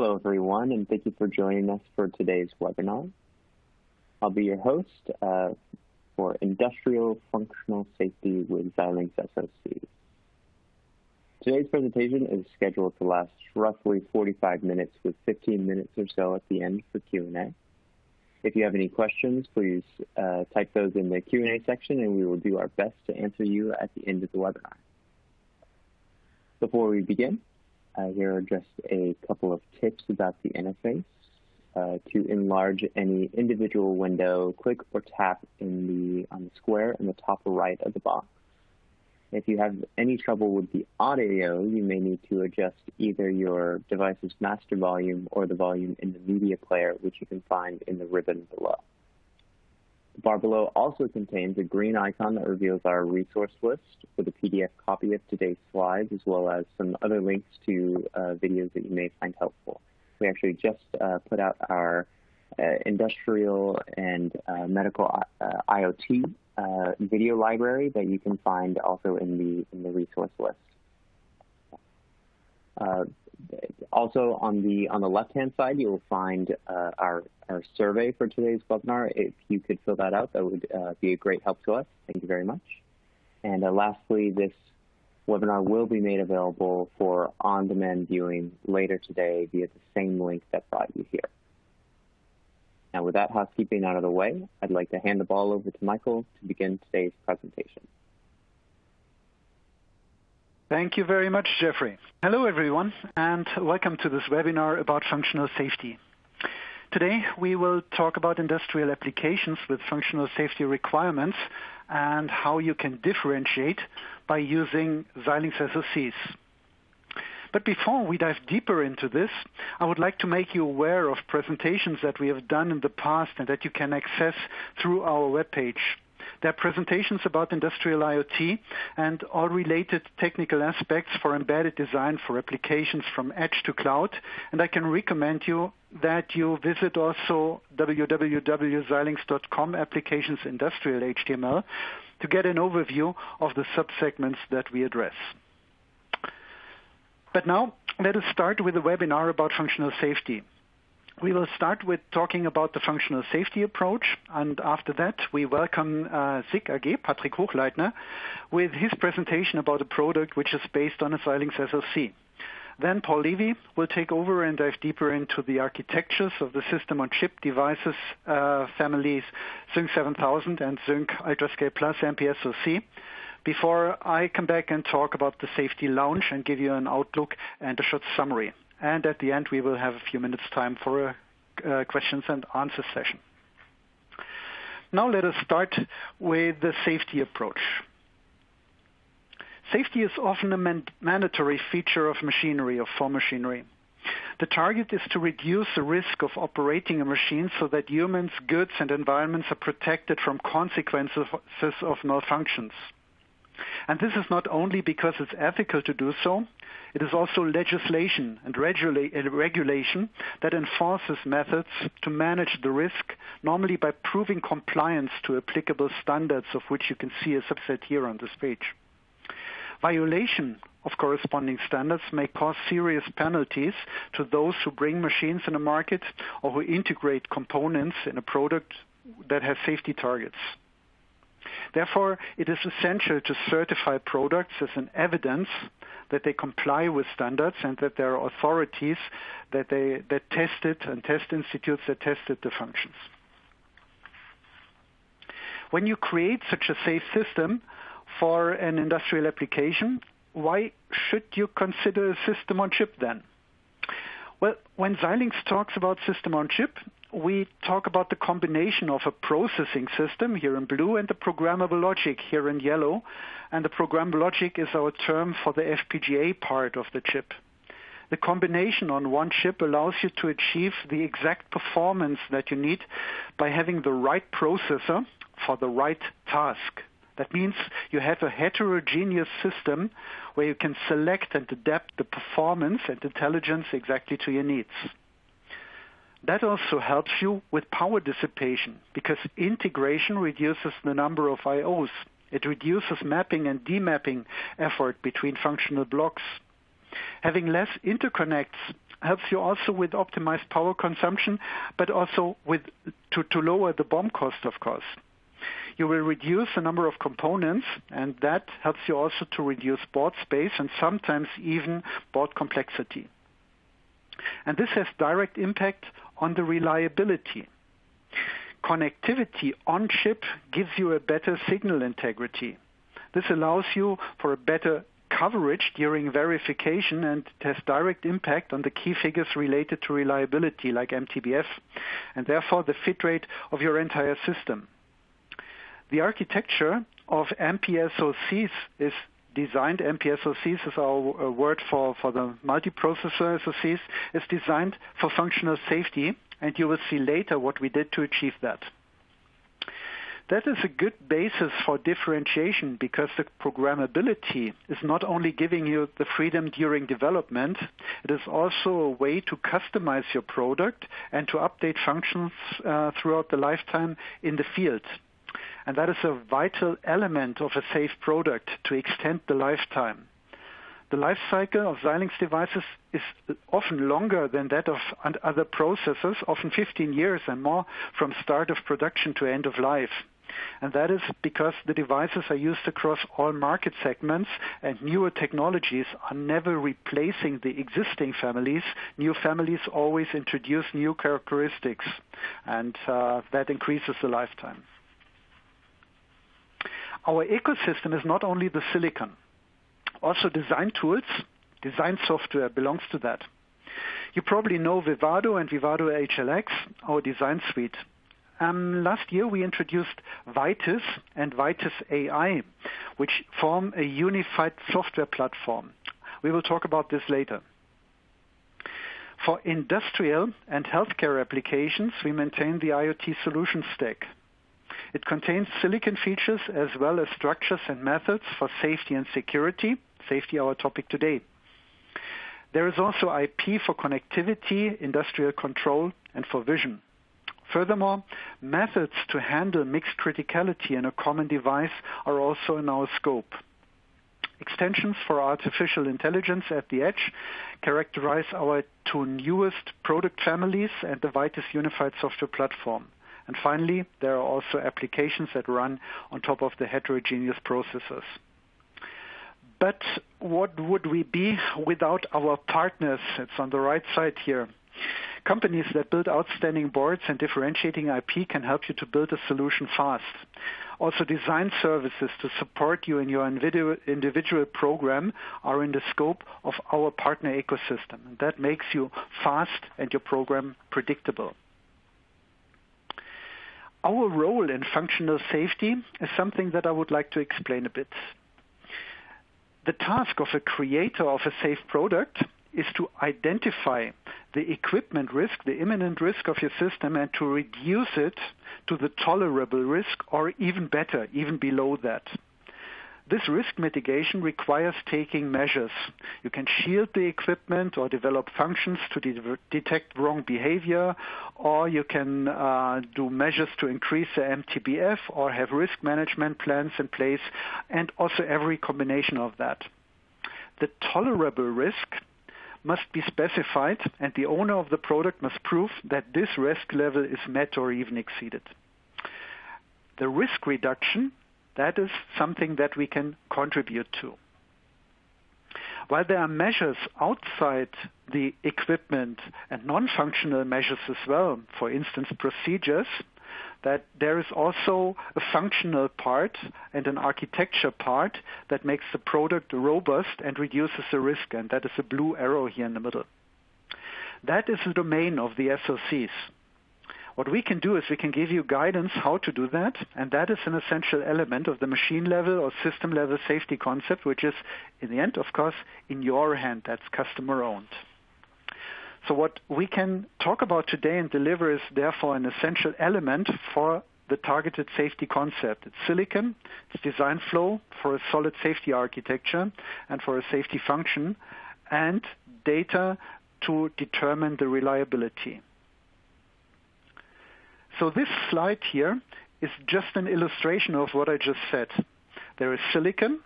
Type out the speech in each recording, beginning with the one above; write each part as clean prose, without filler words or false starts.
Hello, everyone, and thank you for joining us for today's webinar. I'll be your host for Industrial Functional Safety with Xilinx SoCs. Today's presentation is scheduled to last roughly 45 minutes with 15 minutes or so at the end for Q&A. If you have any questions, please type those in the Q&A section and we will do our best to answer you at the end of the webinar. Before we begin, here are just a couple of tips about the interface. To enlarge any individual window, click or tap on the square in the top right of the box. If you have any trouble with the audio, you may need to adjust either your device's master volume or the volume in the media player, which you can find in the ribbon below. The bar below also contains a green icon that reveals our resource list with a PDF copy of today's slides, as well as some other links to videos that you may find helpful. We actually just put out our industrial and medical IoT video library that you can find also in the resource list. Also on the left-hand side, you will find our survey for today's webinar. If you could fill that out, that would be a great help to us. Thank you very much. And lastly, this webinar will be made available for on-demand viewing later today via the same link that brought you here. Now, with that housekeeping out of the way, I'd like to hand the ball over to Michael to begin today's presentation. Thank you very much, Jeffrey. Hello, everyone, and welcome to this webinar about functional safety. Today, we will talk about industrial applications with functional safety requirements and how you can differentiate by using Xilinx SoCs. But before we dive deeper into this, I would like to make you aware of presentations that we have done in the past and that you can access through our webpage. There are presentations about industrial IoT and all related technical aspects for embedded design for applications from edge to cloud. And I can recommend you that you visit also www.xilinx.com applications industrial HTML to get an overview of the subsegments that we address. But now, let us start with a webinar about functional safety. We will start with talking about the functional safety approach, and after that, we welcome Zynq AG, Patrick Hochleitner, with his presentation about a product which is based on a Xilinx SoC. Then Paul Levy will take over and dive deeper into the architectures of the system-on-chip devices families Zynq 7000 and Zynq UltraScale Plus MPSoC, before I come back and talk about the safety launch and give you an outlook and a short summary. And at the end, we will have a few minutes time for a questions and answer session. Now let us start with the safety approach. Safety is often a mandatory feature of machinery, for machinery. The target is to reduce the risk of operating a machine so that humans, goods, and environments are protected from consequences of malfunctions. And this is not only because it's ethical to do so, it is also legislation and regulation that enforces methods to manage the risk, normally by proving compliance to applicable standards, of which you can see a subset here on this page. Violation of corresponding standards may cause serious penalties to those who bring machines in a market or who integrate components in a product that has safety targets. Therefore, it is essential to certify products as an evidence that they comply with standards and that there are authorities that test it and test institutes that tested the functions. When you create such a safe system for an industrial application, why should you consider a system on chip then? Well, when Xilinx talks about system on chip, we talk about the combination of a processing system here in blue and the programmable logic here in yellow. And the programmable logic is our term for the FPGA part of the chip. The combination on one chip allows you to achieve the exact performance that you need by having the right processor for the right task. That means you have a heterogeneous system where you can select and adapt the performance and intelligence exactly to your needs. That also helps you with power dissipation because integration reduces the number of I/Os. It reduces mapping and demapping effort between functional blocks. Having less interconnects helps you also with optimized power consumption, but also to lower the BOM cost, of course. You will reduce the number of components, and that helps you also to reduce board space and sometimes even board complexity. And this has direct impact on the reliability. Connectivity on chip gives you a better signal integrity. This allows you for a better coverage during verification, and it has direct impact on the key figures related to reliability like MTBF, and therefore the fit rate of your entire system. The architecture of MPSoCs is designed, MPSoCs is our word for the multiprocessor SoCs, is designed for functional safety, and you will see later what we did to achieve that. That is a good basis for differentiation because the programmability is not only giving you the freedom during development, it is also a way to customize your product and to update functions throughout the lifetime in the field. And that is a vital element of a safe product, to extend the lifetime. The life cycle of Xilinx devices is often longer than that of other processors, often 15 years and more from start of production to end of life. And that is because the devices are used across all market segments, and newer technologies are never replacing the existing families. New families always introduce new characteristics, and that increases the lifetime. Our ecosystem is not only the silicon. Also design tools, design software belongs to that. You probably know Vivado and Vivado HLX, our design suite. Last year we introduced Vitis and Vitis AI, which form a unified software platform. We will talk about this later. For industrial and healthcare applications, we maintain the IoT solution stack. It contains silicon features as well as structures and methods for safety and security. Safety, our topic today. There is also IP for connectivity, industrial control, and for vision. Furthermore, methods to handle mixed criticality in a common device are also in our scope. Extensions for artificial intelligence at the edge characterize our two newest product families and the Vitis unified software platform. And finally, there are also applications that run on top of the heterogeneous processors. But what would we be without our partners? It's on the right side here. Companies that build outstanding boards and differentiating IP can help you to build a solution fast. Also, design services to support you in your individual program are in the scope of our partner ecosystem. And that makes you fast and your program predictable. Our role in functional safety is something that I would like to explain a bit. The task of a creator of a safe product is to identify the equipment risk, the imminent risk of your system, and to reduce it to the tolerable risk, or even better, even below that. This risk mitigation requires taking measures. You can shield the equipment or develop functions to detect wrong behavior, or you can do measures to increase the MTBF or have risk management plans in place, and also every combination of that. The tolerable risk must be specified, and the owner of the product must prove that this risk level is met or even exceeded. The risk reduction, that is something that we can contribute to. While there are measures outside the equipment and non-functional measures as well, for instance, procedures, that there is also a functional part and an architecture part that makes the product robust and reduces the risk, and that is a blue arrow here in the middle. That is the domain of the SoCs. What we can do is we can give you guidance how to do that, and that is an essential element of the machine level or system level safety concept, which is, in the end, of course, in your hand. That's customer owned. So what we can talk about today and deliver is therefore an essential element for the targeted safety concept. It's silicon, it's design flow for a solid safety architecture and for a safety function, and data to determine the reliability. So this slide here is just an illustration of what I just said. There is silicon,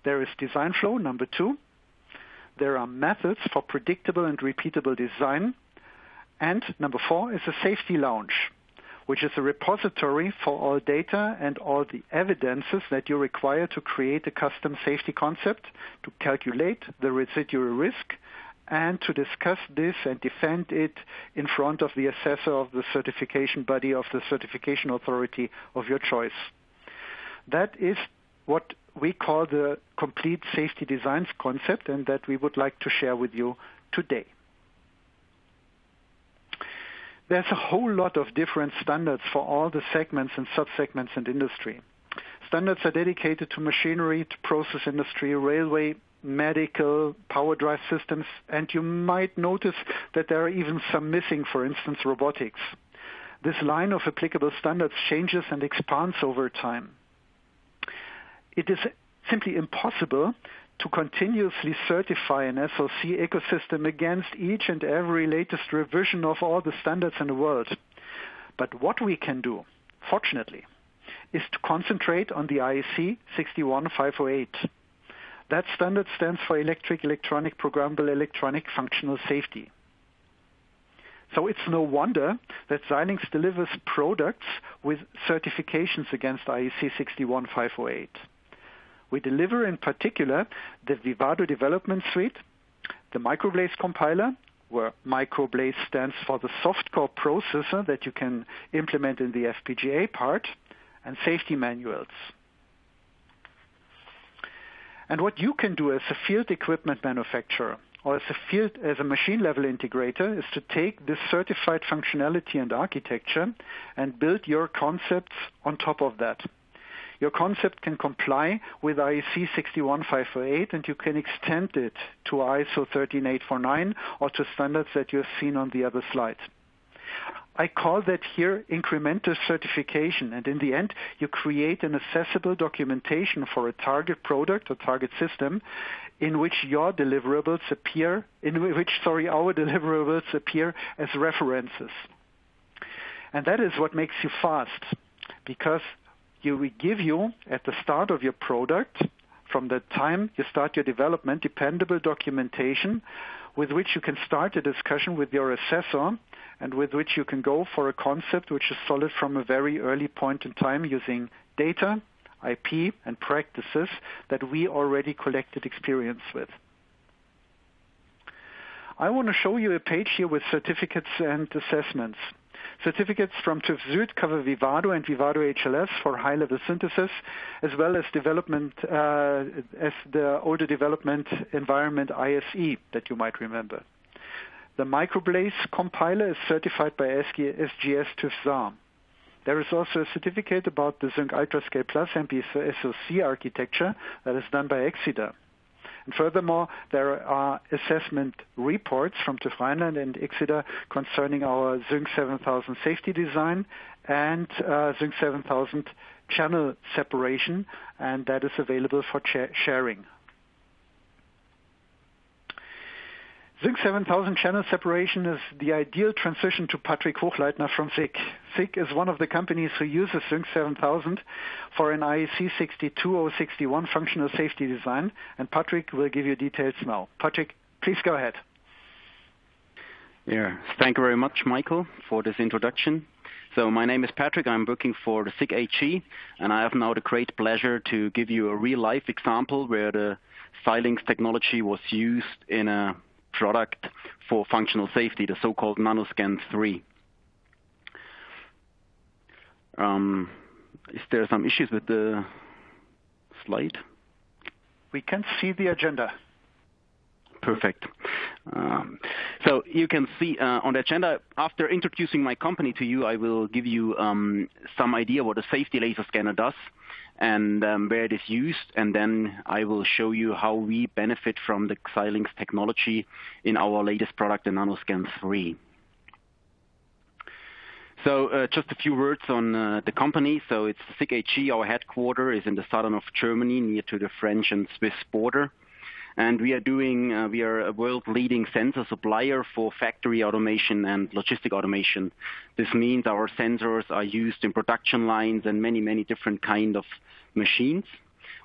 there is design flow, number 2, there are methods for predictable and repeatable design. And number 4 is a safety lounge, which is a repository for all data and all the evidences that you require to create a custom safety concept, to calculate the residual risk, and to discuss this and defend it in front of the assessor of the certification body of the certification authority of your choice. That is what we call the complete safety designs concept, and that we would like to share with you today. There's a whole lot of different standards for all the segments and subsegments in industry. Standards are dedicated to machinery, to process industry, railway, medical, power drive systems, and you might notice that there are even some missing, for instance, robotics. This line of applicable standards changes and expands over time. It is simply impossible to continuously certify an SoC ecosystem against each and every latest revision of all the standards in the world. But what we can do, fortunately, is to concentrate on the IEC 61508. That standard stands for Electronic, Programmable Electronic Functional Safety. So it's no wonder that Xilinx delivers products with certifications against IEC 61508. We deliver in particular the Vivado development suite, the Microblaze compiler, where Microblaze stands for the softcore processor that you can implement in the FPGA part, and safety manuals. And what you can do as a field equipment manufacturer or as a machine level integrator is to take this certified functionality and architecture and build your concepts on top of that. Your concept can comply with IEC 61508, and you can extend it to ISO 13849 or to standards that you have seen on the other slide. I call that here incremental certification, and in the end, you create an accessible documentation for a target product or target system in which our deliverables appear as references. And that is what makes you fast, because we give you, at the start of your product, from the time you start your development, dependable documentation with which you can start a discussion with your assessor and with which you can go for a concept which is solid from a very early point in time using data, IP, and practices that we already collected experience with. I want to show you a page here with certificates and assessments. Certificates from TÜV Süd cover Vivado and Vivado HLS for high-level synthesis, as well as the older development environment ISE that you might remember. The Microblaze compiler is certified by SGS TÜV SAR. There is also a certificate about the Zynq UltraScale Plus MPSoC architecture that is done by Exida. And furthermore, there are assessment reports from TÜV Rheinland and Exida concerning our Zynq 7000 safety design and Zynq 7000 channel separation, and that is available for sharing. Zynq 7000 channel separation is the ideal transition to Patrick Hochleitner from Zynq. Zynq is one of the companies who uses Zynq 7000 for an IEC 62061 functional safety design, and Patrick will give you details now. Patrick, please go ahead. Yeah, thank you very much, Michael, for this introduction. So my name is Patrick. I'm working for the Zynq AG, and I have now the great pleasure to give you a real-life example where the Xilinx technology was used in a product for functional safety, the so-called NanoScan 3. Is there some issues with the slide? We can see the agenda. Perfect. So you can see on the agenda, after introducing my company to you, I will give you some idea what a safety laser scanner does and where it is used, and then I will show you how we benefit from the Xilinx technology in our latest product, the NanoScan 3. So just a few words on the company. So it's Zynq AG. Our headquarters is in the southern of Germany, near to the French and Swiss border. And we are a world-leading sensor supplier for factory automation and logistic automation. This means our sensors are used in production lines and many, many different kind of machines.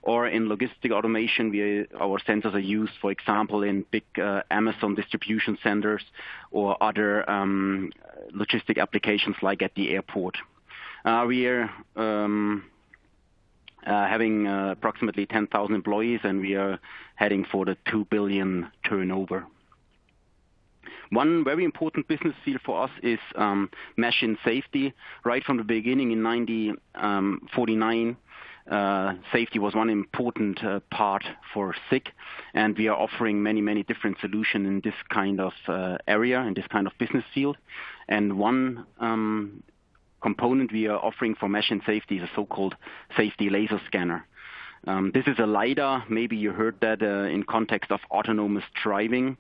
Or in logistic automation, our sensors are used, for example, in big Amazon distribution centers or other logistic applications like at the airport. We are having approximately 10,000 employees, and we are heading for the 2 billion turnover. One very important business field for us is machine safety. Right from the beginning in 1949, safety was one important part for SiC, and we are offering many different solutions in this kind of area, in this kind of business field. And one component we are offering for machine safety is a so-called safety laser scanner. This is a LiDAR. Maybe you heard that in context of autonomous driving.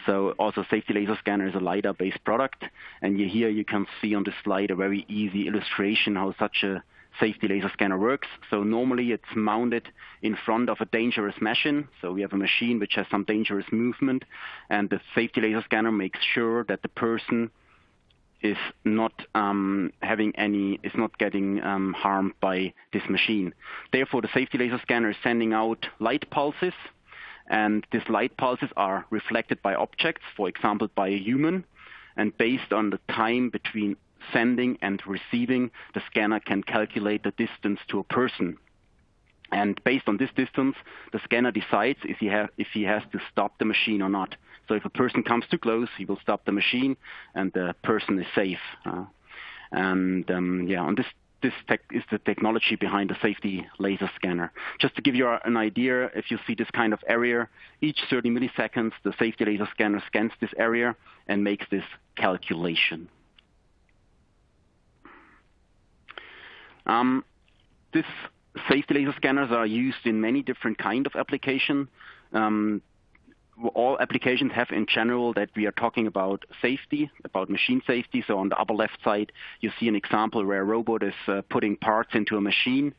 So also safety laser scanner is a LiDAR-based product. And here you can see on the slide a very easy illustration how such a safety laser scanner works. So normally it's mounted in front of a dangerous machine. So we have a machine which has some dangerous movement, and the safety laser scanner makes sure that the person is not getting harmed by this machine. Therefore, the safety laser scanner is sending out light pulses, and these light pulses are reflected by objects, for example, by a human. And based on the time between sending and receiving, the scanner can calculate the distance to a person. And based on this distance, the scanner decides if he has to stop the machine or not. So if a person comes too close, he will stop the machine, and the person is safe. And this is the technology behind the safety laser scanner. Just to give you an idea, if you see this kind of area, each 30 milliseconds, the safety laser scanner scans this area and makes this calculation. This safety laser scanners are used in many different kind of application. All applications have in general that we are talking about safety, about machine safety. So on the upper left side, you see an example where a robot is putting parts into a machine,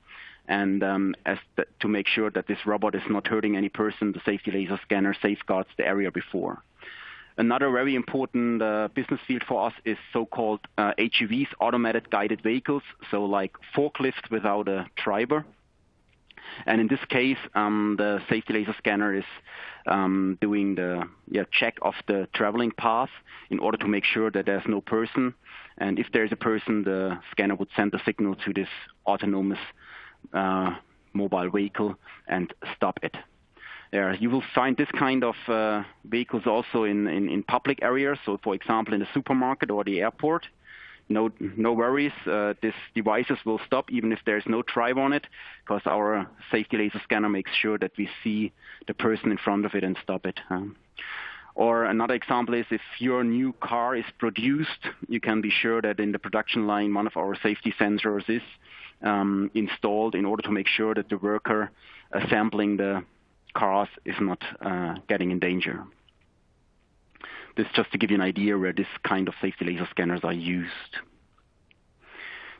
and to make sure that this robot is not hurting any person, the safety laser scanner safeguards the area before. Another very important business field for us is so-called AGVs, automated guided vehicles, so like forklift without a driver. And in this case, the safety laser scanner is doing the check of the traveling path in order to make sure that there's no person. And if there's a person, the scanner would send a signal to this autonomous mobile vehicle and stop it. You will find this kind of vehicles also in public areas. So, for example, in the supermarket or the airport. No worries. These devices will stop even if there's no drive on it, because our safety laser scanner makes sure that we see the person in front of it and stop it. Or another example is if your new car is produced, you can be sure that in the production line, one of our safety sensors is installed in order to make sure that the worker assembling the cars is not getting in danger. This is just to give you an idea where this kind of safety laser scanners are used.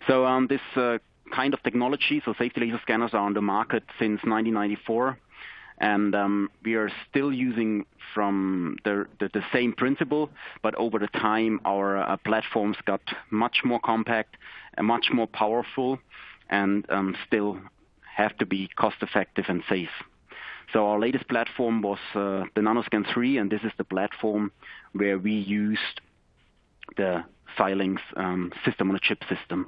So this kind of technology, so safety laser scanners are on the market since 1994, and we are still using from the same principle, but over the time our platforms got much more compact and much more powerful, and still have to be cost-effective and safe. So our latest platform was the NanoScan 3, and this is the platform where we used the Xilinx system-on-a-chip system.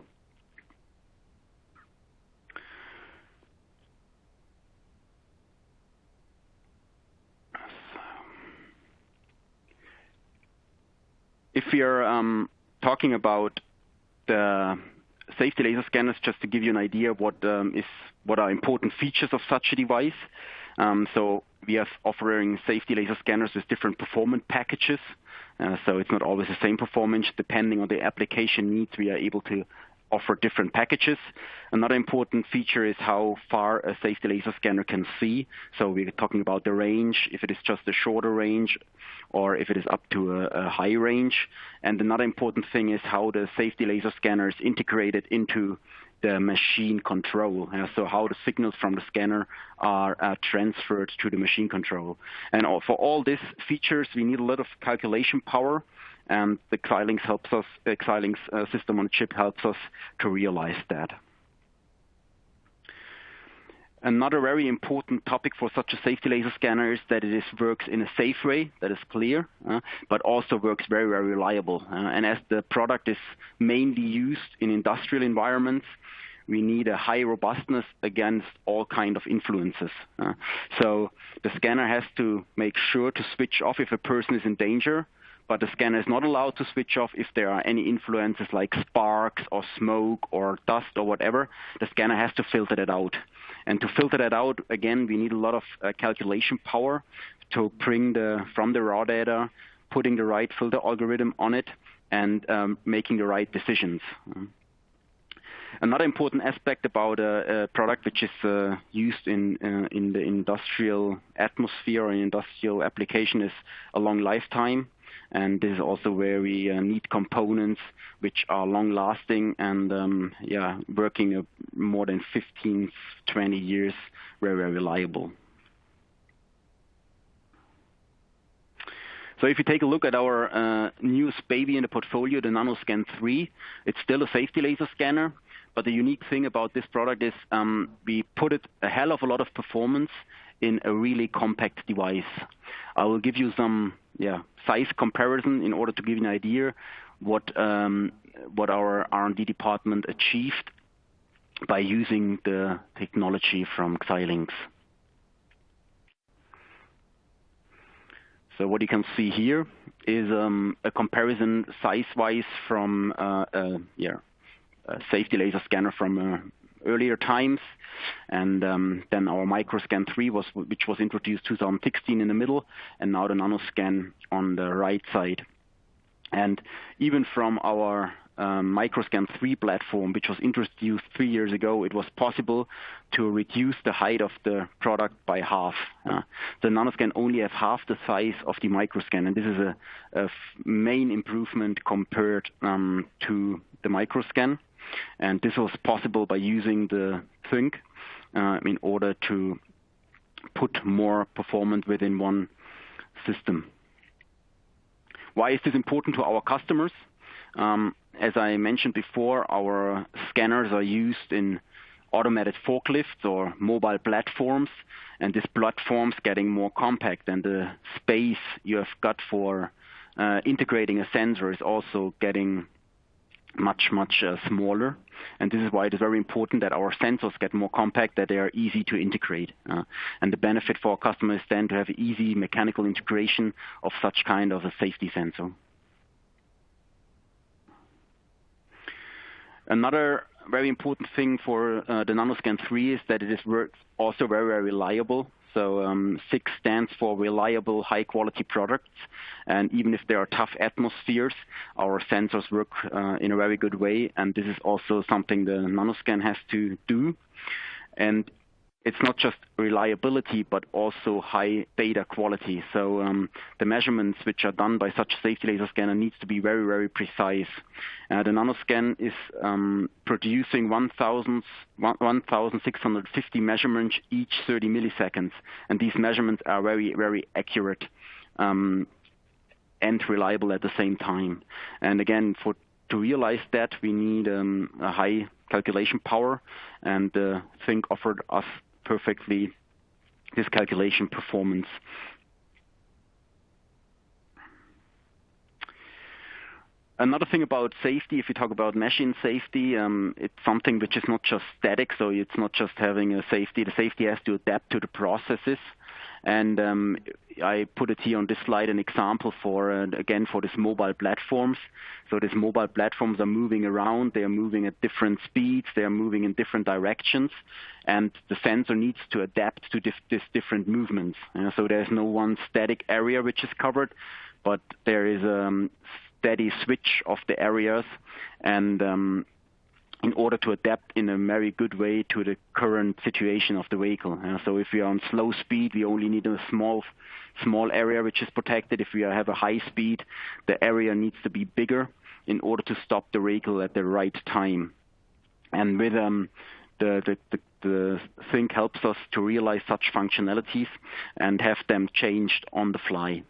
If we are talking about the safety laser scanners, just to give you an idea of what are important features of such a device. So we are offering safety laser scanners with different performance packages. So it's not always the same performance. Depending on the application needs, we are able to offer different packages. Another important feature is how far a safety laser scanner can see. So we're talking about the range, if it is just a shorter range, or if it is up to a high range. And another important thing is how the safety laser scanner is integrated into the machine control. So how the signals from the scanner are transferred to the machine control. And for all these features, we need a lot of calculation power, and the Xilinx system on a chip helps us to realize that. Another very important topic for such a safety laser scanner is that it works in a safe way, that is clear, but also works very, very reliable. And as the product is mainly used in industrial environments, we need a high robustness against all kind of influences. So the scanner has to make sure to switch off if a person is in danger, but the scanner is not allowed to switch off if there are any influences like sparks or smoke or dust or whatever. The scanner has to filter that out. And to filter that out, again, we need a lot of calculation power to bring from the raw data, putting the right filter algorithm on it, and making the right decisions. Another important aspect about a product which is used in the industrial atmosphere or in industrial application is a long lifetime. And this is also where we need components which are long-lasting and working more than 15, 20 years, very, very reliable. So if you take a look at our newest baby in the portfolio, the NanoScan 3, it's still a safety laser scanner. But the unique thing about this product is we put a hell of a lot of performance in a really compact device. I will give you some size comparison in order to give you an idea what our R&D department achieved by using the technology from Xilinx. So what you can see here is a comparison size-wise from a safety laser scanner from earlier times, and then our MicroScan 3 which was introduced 2016 in the middle, and now the NanoScan on the right side. And even from our MicroScan 3 platform, which was introduced 3 years ago, it was possible to reduce the height of the product by half. The NanoScan only have half the size of the MicroScan, and this is a main improvement compared to the MicroScan. And this was possible by using the Zyng in order to put more performance within one system. Why is this important to our customers? As I mentioned before, our scanners are used in automated forklifts or mobile platforms, and these platforms getting more compact, and the space you have got for integrating a sensor is also getting much smaller, and this is why it is very important that our sensors get more compact, that they are easy to integrate. And the benefit for our customers then to have easy mechanical integration of such kind of a safety sensor. Another very important thing for the NanoScan 3 is that it is also very, very reliable. So 6 stands for reliable, high-quality products. And even if there are tough atmospheres, our sensors work in a very good way. And this is also something the NanoScan has to do. And it's not just reliability, but also high data quality. So the measurements which are done by such a safety laser scanner needs to be very, very precise. The NanoScan is producing 1,650 measurements each 30 milliseconds. And these measurements are very, very accurate and reliable at the same time. And again, to realize that, we need a high calculation power, and Zyng offered us perfectly this calculation performance. Another thing about safety, if you talk about machine safety, it's something which is not just static, so it's not just having a safety. The safety has to adapt to the processes. And I put it here on this slide, an example for this mobile platforms. So these mobile platforms are moving around, they are moving at different speeds, they are moving in different directions, and the sensor needs to adapt to these different movements. So there's no one static area which is covered, but there is a steady switch of the areas, and in order to adapt in a very good way to the current situation of the vehicle. So if we are on slow speed, we only need a small area which is protected. If we have a high speed, the area needs to be bigger in order to stop the vehicle at the right time. And with the Zyng helps us to realize such functionalities and have them changed on the fly.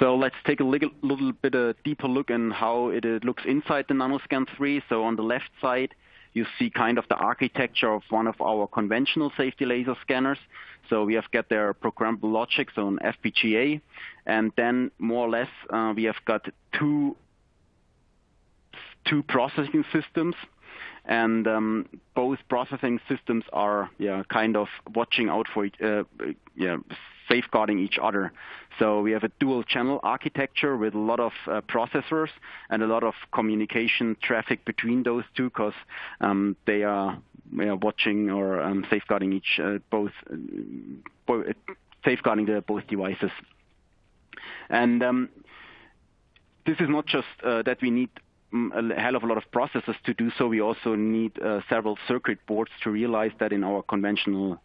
So let's take a little bit a deeper look in how it looks inside the NanoScan 3. So on the left side, you see kind of the architecture of one of our conventional safety laser scanners. So we have got their programmable logic, so an FPGA, and then more or less we have got two processing systems, and both processing systems are kind of watching out for safeguarding each other. So we have a dual channel architecture with a lot of processors and a lot of communication traffic between those two, because they are watching or safeguarding safeguarding both devices. And this is not just that we need a hell of a lot of processors to do so. We also need several circuit boards to realize that in our conventional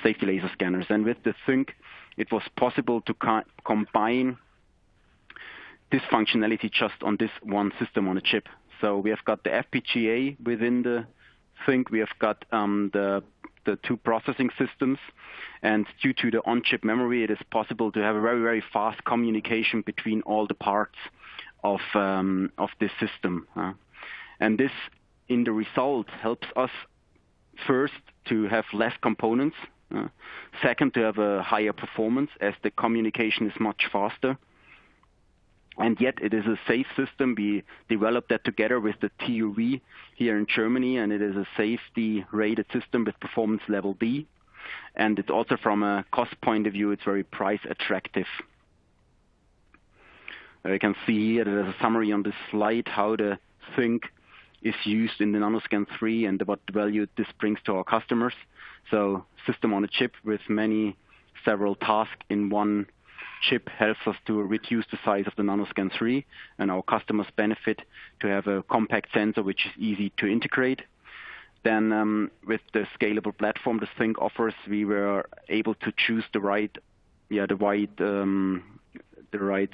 safety laser scanners. And with the Zyng, it was possible to combine this functionality just on this one system on a chip. So we have got the FPGA within the Zyng. We have got the two processing systems, and due to the on-chip memory, it is possible to have a very, very fast communication between all the parts of this system. And this, in the result, helps us first to have less components, second to have a higher performance as the communication is much faster. And yet it is a safe system. We developed that together with the TUV here in Germany, and it is a safety-rated system with performance level B. And it's also, from a cost point of view, it's very price attractive. You can see here there's a summary on this slide how the Zyng is used in the NanoScan 3 and what value this brings to our customers. So system on a chip with several tasks in one chip helps us to reduce the size of the NanoScan 3, and our customers benefit to have a compact sensor which is easy to integrate. Then with the scalable platform the Zyng offers, we were able to choose the right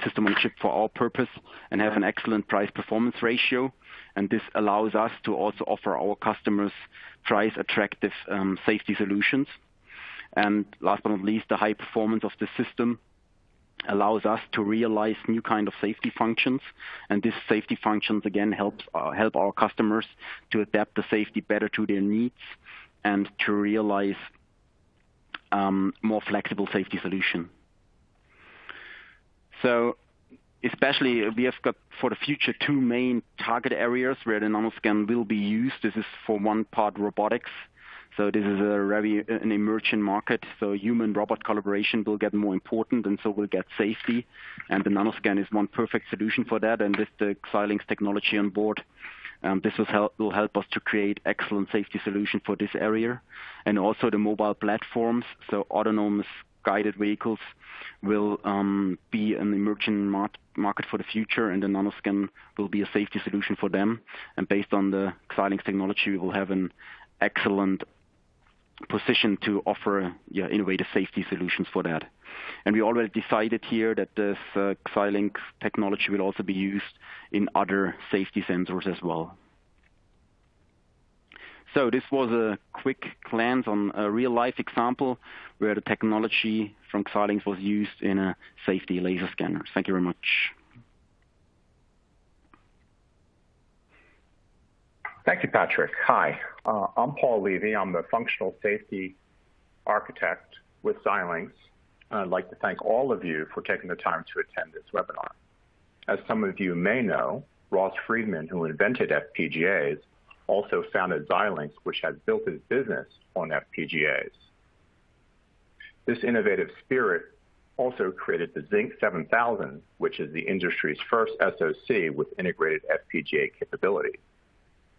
system on chip for our purpose and have an excellent price-performance ratio. And this allows us to also offer our customers price-attractive safety solutions. And last but not least, the high performance of the system allows us to realize new kind of safety functions. And these safety functions, again, help our customers to adapt the safety better to their needs and to realize more flexible safety solution. So especially we have got for the future two main target areas where the NanoScan will be used. This is for one part robotics. So this is an emerging market. So human-robot collaboration will get more important, and so will get safety. And the NanoScan is one perfect solution for that. And with the Xilinx technology on board, this will help us to create excellent safety solution for this area. And also the mobile platforms, so autonomous guided vehicles, will be an emerging market for the future, and the NanoScan will be a safety solution for them. And based on the Xilinx technology, we will have an excellent position to offer innovative safety solutions for that. And we already decided here that this Xilinx technology will also be used in other safety sensors as well. So this was a quick glance on a real-life example where the technology from Xilinx was used in a safety laser scanner. Thank you very much. Thank you, Patrick. Hi, I'm Paul Levy. I'm the functional safety architect with Xilinx. I'd like to thank all of you for taking the time to attend this webinar. As some of you may know, Ross Friedman, who invented FPGAs, also founded Xilinx, which has built his business on FPGAs. This innovative spirit also created the Zynq 7000, which is the industry's first SoC with integrated FPGA capability.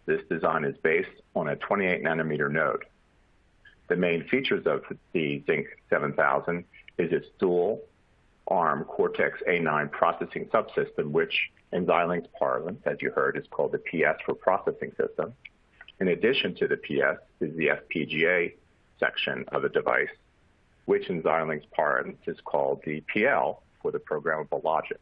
This design is based on a 28-nanometer node. The main features of the Zynq 7000 is its dual ARM Cortex-A9 processing subsystem, which in Xilinx parlance, as you heard, is called the PS for processing system. In addition to the PS is the FPGA section of the device, which in Xilinx parlance is called the PL for the programmable logic.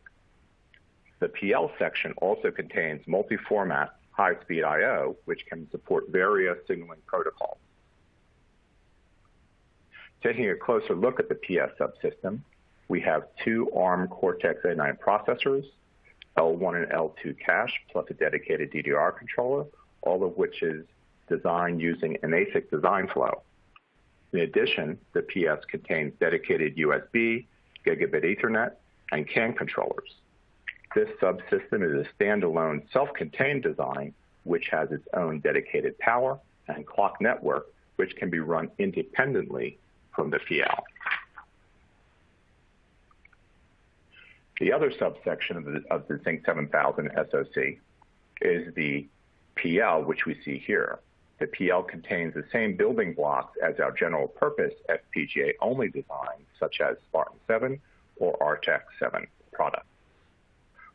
The PL section also contains multi-format high-speed I/O, which can support various signaling protocols. Taking a closer look at the PS subsystem, we have two ARM Cortex-A9 processors, L1 and L2 cache, plus a dedicated DDR controller, all of which is designed using an ASIC design flow. In addition, the PS contains dedicated USB, gigabit Ethernet, and CAN controllers. This subsystem is a standalone self-contained design which has its own dedicated power and clock network, which can be run independently from the PL. The other subsection of the Zynq 7000 SoC is the PL, which we see here. The PL contains the same building blocks as our general purpose FPGA-only designs, such as Spartan 7 or RTX 7 products.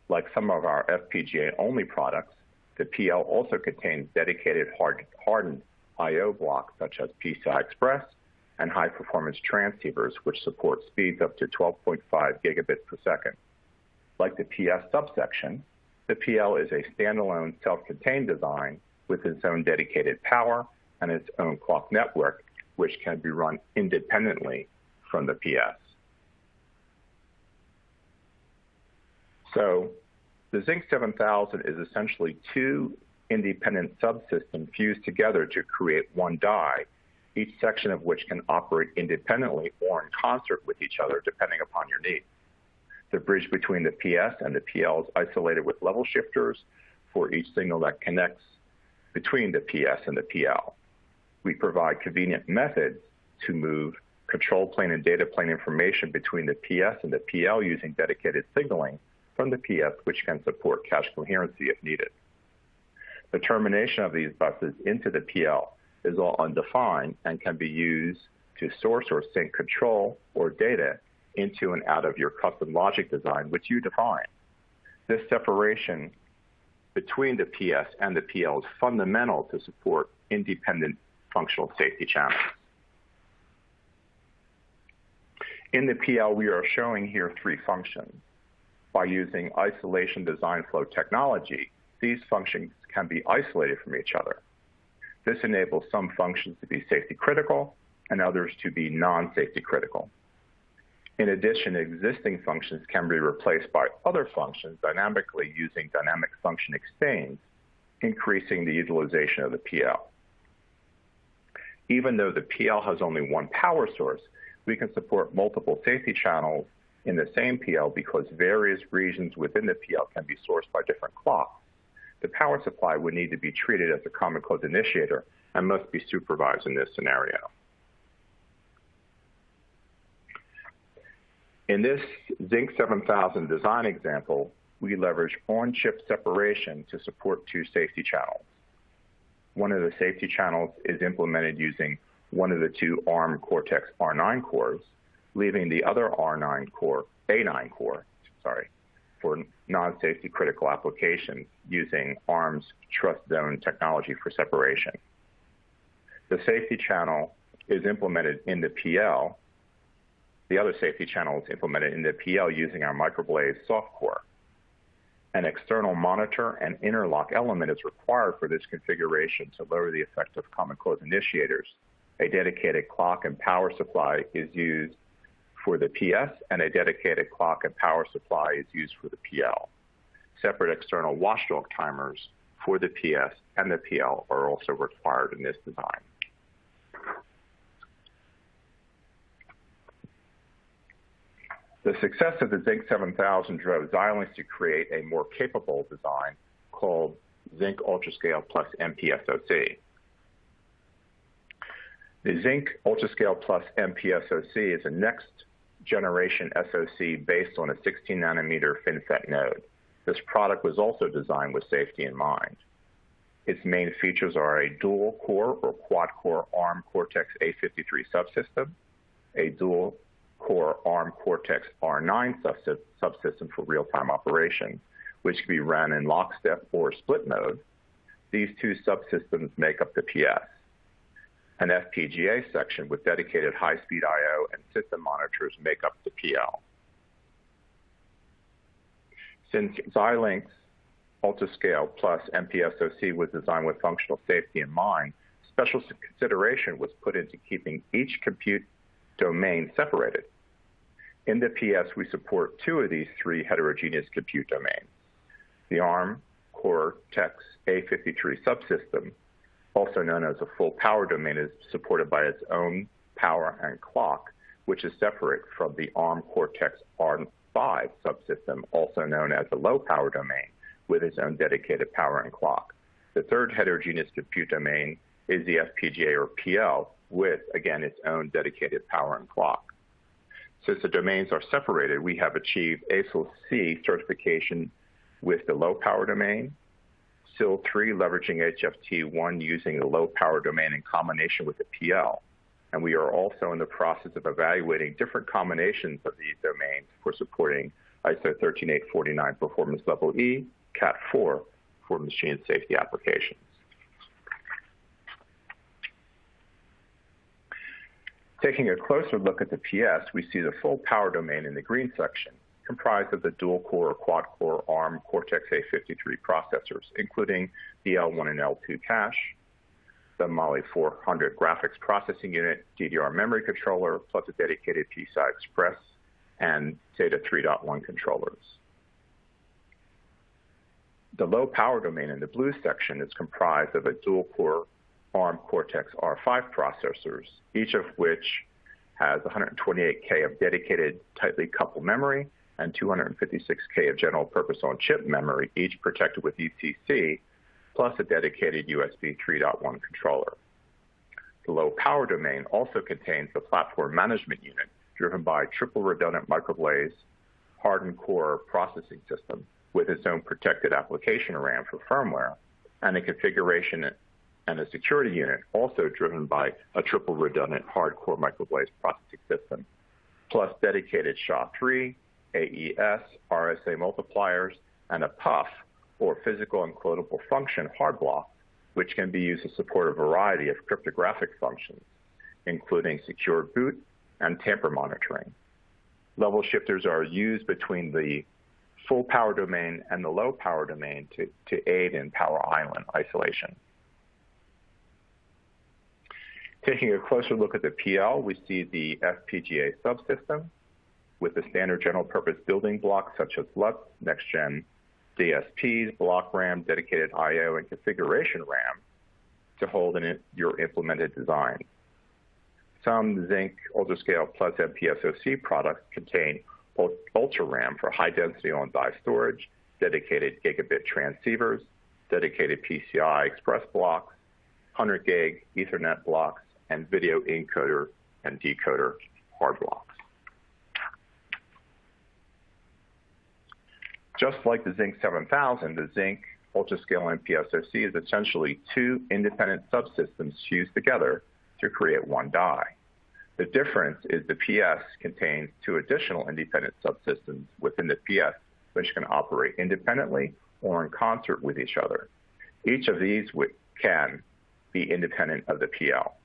Like some of our FPGA-only products, the PL also contains dedicated hardened I/O blocks such as PCI Express and high-performance transceivers, which support speeds up to 12.5 gigabits per second. Like the PS subsection, the PL is a standalone self-contained design with its own dedicated power and its own clock network, which can be run independently from the PS. So the Zynq 7000 is essentially two independent subsystems fused together to create one die, each section of which can operate independently or in concert with each other, depending upon your needs. The bridge between the PS and the PL is isolated with level shifters for each signal that connects between the PS and the PL. We provide convenient methods to move control plane and data plane information between the PS and the PL using dedicated signaling from the PS, which can support cache coherency if needed. The termination of these buses into the PL is all undefined and can be used to source or sync control or data into and out of your custom logic design, which you define. This separation between the PS and the PL is fundamental to support independent functional safety channels. In the PL, we are showing here three functions. By using isolation design flow technology, these functions can be isolated from each other. This enables some functions to be safety critical and others to be non-safety critical. In addition, existing functions can be replaced by other functions dynamically using dynamic function exchange, increasing the utilization of the PL. Even though the PL has only one power source, we can support multiple safety channels in the same PL because various regions within the PL can be sourced by different clocks. The power supply would need to be treated as a common code initiator and must be supervised in this scenario. In this Zynq 7000 design example, we leverage on-chip separation to support two safety channels. One of the safety channels is implemented using one of the two ARM Cortex R9 cores, leaving the other A9 core, for non-safety critical applications using ARM's trust zone technology for separation. The safety channel is implemented in the PL. The other safety channel is implemented in the PL using our microblaze soft core. An external monitor and interlock element is required for this configuration to lower the effect of common code initiators. A dedicated clock and power supply is used for the PS, and a dedicated clock and power supply is used for the PL. Separate external watchdog timers for the PS and the PL are also required in this design. The success of the Zynq 7000 drove Xilinx to create a more capable design called Zynq UltraScale plus MPSoC. The Zynq UltraScale plus MPSoC is a next generation SoC based on a 16 nanometer FinFET node. This product was also designed with safety in mind. Its main features are a dual core or quad core ARM Cortex A53 subsystem, a dual core ARM Cortex R9 subsystem for real-time operation, which can be run in lockstep or split mode. These two subsystems make up the PS. An FPGA section with dedicated high-speed I/O and system monitors make up the PL. Since Xilinx UltraScale plus MPSoC was designed with functional safety in mind, special consideration was put into keeping each compute domain separated. In the PS, we support two of these three heterogeneous compute domains. The ARM Cortex A53 subsystem, also known as a full power domain, is supported by its own power and clock, which is separate from the ARM Cortex R5 subsystem, also known as a low power domain, with its own dedicated power and clock. The third heterogeneous compute domain is the FPGA or PL, with, again, its own dedicated power and clock. Since the domains are separated, we have achieved ASIL-C certification with the low power domain, SIL-3 leveraging HFT1 using the low power domain in combination with the PL. And we are also in the process of evaluating different combinations of these domains for supporting ISO 13849 Performance Level E, Cat4 for machine safety applications. Taking a closer look at the PS, we see the full power domain in the green section, comprised of the dual-core or quad-core ARM Cortex A53 processors, including the L1 and L2 cache, the Mali 400 graphics processing unit, DDR memory controller, plus a dedicated PCI Express and SATA 3.1 controllers. The low power domain in the blue section is comprised of a dual-core ARM Cortex R5 processors, each of which has 128K of dedicated tightly coupled memory and 256K of general purpose on-chip memory, each protected with ECC, plus a dedicated USB 3.1 controller. The low power domain also contains the platform management unit driven by triple redundant microblaze hardened core processing system with its own protected application RAM for firmware, and a configuration and a security unit also driven by a triple redundant hardcore microblaze processing system, plus dedicated SHA-3, AES, RSA multipliers, and a PUF, or physical encodable function hard block, which can be used to support a variety of cryptographic functions, including secure boot and tamper monitoring. Level shifters are used between the full power domain and the low power domain to aid in power island isolation. Taking a closer look at the PL, we see the FPGA subsystem with the standard general purpose building blocks such as LUTs, next-gen DSPs, block RAM, dedicated I/O, and configuration RAM to hold in your implemented design. Some Zynq UltraScale Plus MPSoC products contain Ultra RAM for high-density on-die storage, dedicated gigabit transceivers, dedicated PCI Express blocks, 100 gig Ethernet blocks, and video encoder and decoder hard blocks. Just like the Zynq 7000, the Zynq UltraScale MPSoC is essentially two independent subsystems fused together to create one die. The difference is the PS contains two additional independent subsystems within the PS, which can operate independently or in concert with each other. Each of these can be independent of the PL.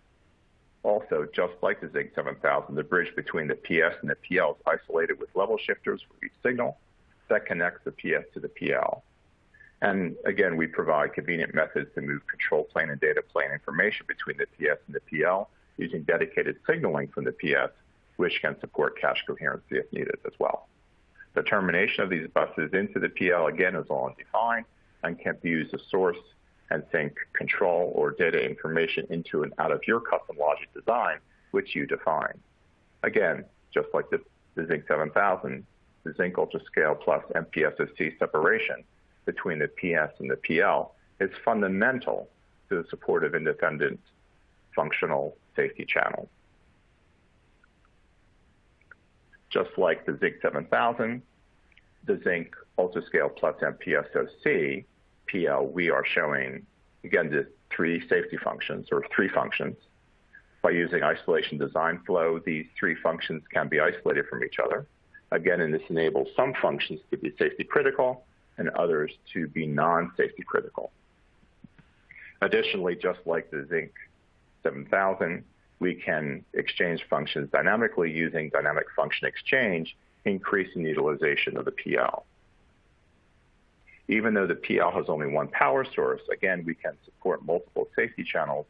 Also, just like the Zynq 7000, the bridge between the PS and the PL is isolated with level shifters for each signal that connects the PS to the PL. And again, we provide convenient methods to move control plane and data plane information between the PS and the PL using dedicated signaling from the PS, which can support cache coherency if needed as well. The termination of these buses into the PL, again, is all undefined and can be used to source and sync control or data information into and out of your custom logic design, which you define. Again, just like the Zynq 7000, the Zynq UltraScale Plus MPSoC separation between the PS and the PL is fundamental to the support of independent functional safety channels. Just like the Zynq 7000, the Zynq UltraScale Plus MPSoC PL, we are showing, again, the three safety functions, or three functions. By using isolation design flow, these three functions can be isolated from each other. Again, and this enables some functions to be safety critical and others to be non-safety critical. Additionally, just like the Zynq 7000, we can exchange functions dynamically using dynamic function exchange, increasing utilization of the PL. Even though the PL has only one power source, again, we can support multiple safety channels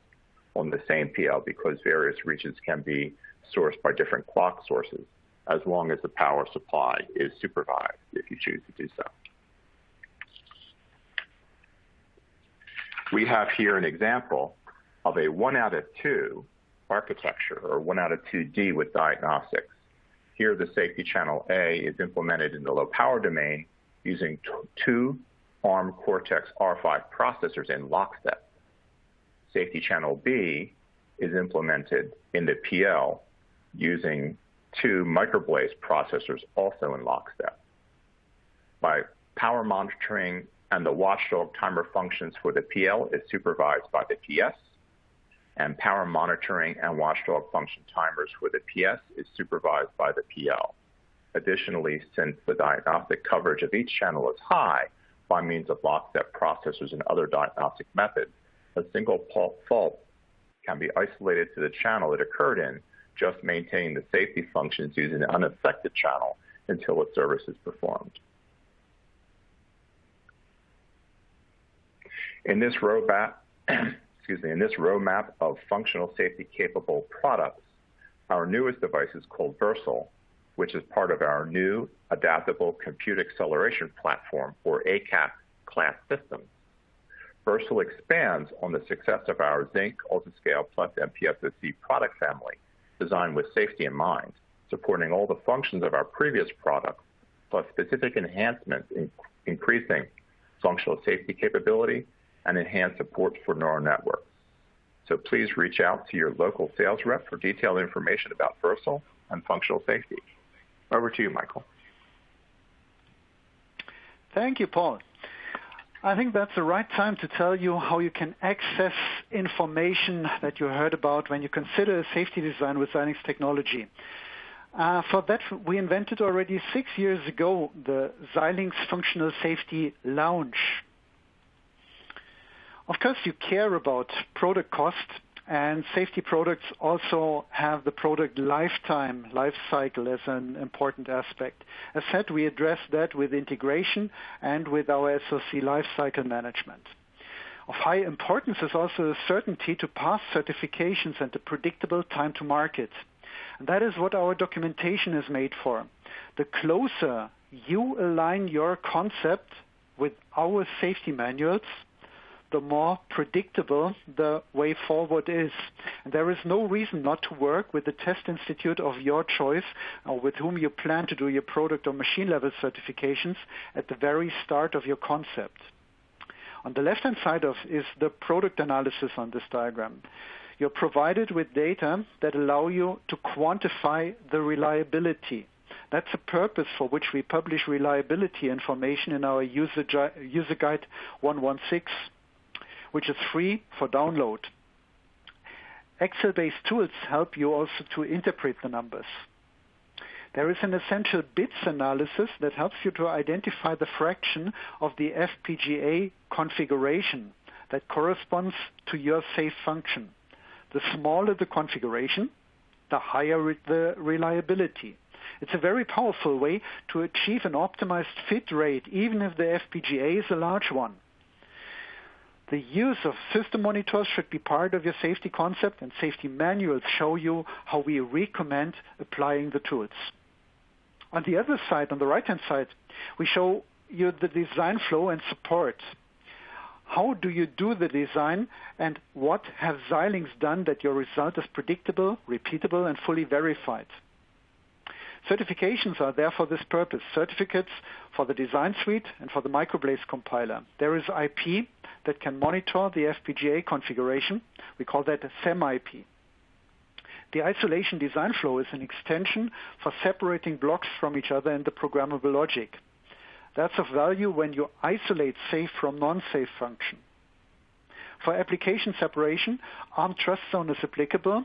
on the same PL because various regions can be sourced by different clock sources. as long as the power supply is supervised if you choose to do so. We have here an example of a 1 out of 2 architecture, or 1 out of 2D with diagnostics. Here, the safety channel A is implemented in the low power domain using 2 ARM Cortex R5 processors in lockstep. Safety channel B is implemented in the PL using 2 microblaze processors also in lockstep. By power monitoring and the watchdog timer functions for the PL is supervised by the PS, and power monitoring and watchdog function timers for the PS is supervised by the PL. Additionally, since the diagnostic coverage of each channel is high by means of lockstep processors and other diagnostic methods, a single fault can be isolated to the channel it occurred in, just maintaining the safety functions using the unaffected channel until its service is performed. In this roadmap, of functional safety capable products, our newest device is called Versal, which is part of our new Adaptable Compute Acceleration Platform, or ACAP class systems. Versal expands on the success of our Zynq UltraScale plus MPSoC product family, designed with safety in mind, supporting all the functions of our previous products, plus specific enhancements increasing functional safety capability and enhanced support for neural networks. So please reach out to your local sales rep for detailed information about Versal and functional safety. Over to you, Michael. Thank you, Paul. I think that's the right time to tell you how you can access information that you heard about when you consider a safety design with Xilinx technology. For that, we invented already 6 years ago the Xilinx Functional Safety Lounge. Of course, you care about product cost, and safety products also have the product life cycle as an important aspect. As said, we address that with integration and with our SoC life cycle management. Of high importance is also the certainty to pass certifications and the predictable time to market. And that is what our documentation is made for. The closer you align your concept with our safety manuals, the more predictable the way forward is. And there is no reason not to work with the test institute of your choice or with whom you plan to do your product or machine level certifications at the very start of your concept. On the left-hand side is the product analysis on this diagram. You're provided with data that allow you to quantify the reliability. That's a purpose for which we publish reliability information in our user guide 116. Which is free for download. Excel-based tools help you also to interpret the numbers. There is an essential bits analysis that helps you to identify the fraction of the FPGA configuration that corresponds to your safe function. The smaller the configuration, the higher the reliability. It's a very powerful way to achieve an optimized fit rate, even if the FPGA is a large one. The use of system monitors should be part of your safety concept, and safety manuals show you how we recommend applying the tools. On the other side, on the right-hand side, we show you the design flow and support. How do you do the design, and what have Xilinx done that your result is predictable, repeatable, and fully verified? Certifications are there for this purpose. Certificates for the design suite and for the microblaze compiler. There is IP that can monitor the FPGA configuration. We call that a SEM-IP. The isolation design flow is an extension for separating blocks from each other in the programmable logic. That's of value when you isolate safe from non-safe function. For application separation, ARM Trust Zone is applicable,